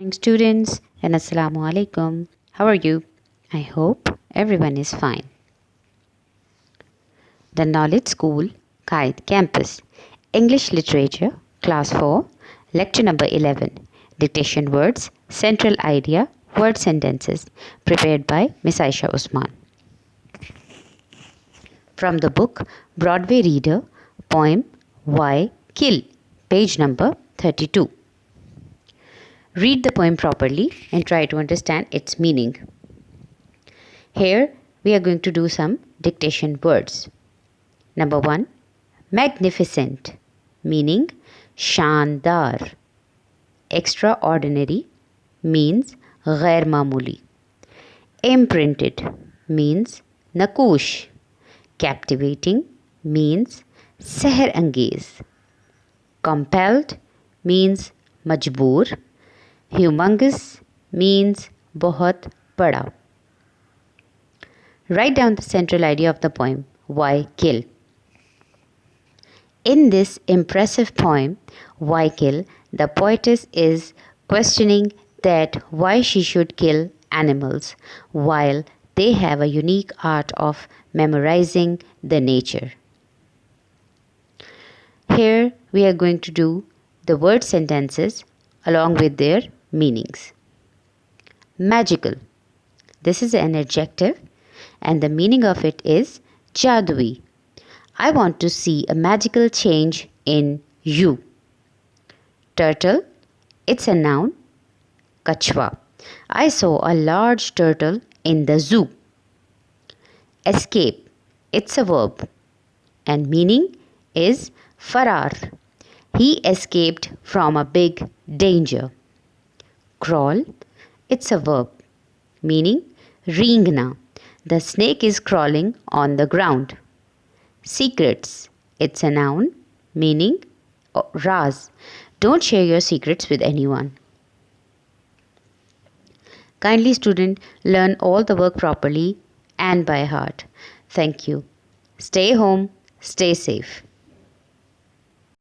Morning, students, and Assalamu alaikum. How are you? I hope everyone is fine. The Knowledge School, Kite Campus, English Literature, Class 4, Lecture number 11, Dictation Words, Central Idea, Word Sentences, prepared by Miss Aisha Usman. From the book Broadway Reader, poem Why Kill, page number 32. Read the poem properly and try to understand its meaning. Here we are going to do some dictation words. Number 1, magnificent, meaning shandar. Extraordinary means ghair mamuli. Imprinted means nakush. Captivating means seher angeez. Compelled means majboor. Humongous means बहुत बड़ा. Write down the central idea of the poem, Why Kill? In this impressive poem, Why Kill, the poetess is questioning that why she should kill animals while they have a unique art of memorizing the nature. Here we are going to do the word sentences along with their meanings. Magical. This is an adjective and the meaning of it is jadui. I want to see a magical change in you. Turtle. It's a noun. Kachwa. I saw a large turtle in the zoo. Escape. It's a verb and meaning is farar. He escaped from a big danger. Crawl. It's a verb meaning reengna. The snake is crawling on the ground. Secrets. It's a noun meaning raz. Don't share your secrets with anyone. Kindly student, learn all the work properly and by heart. Thank you. Stay home, stay safe.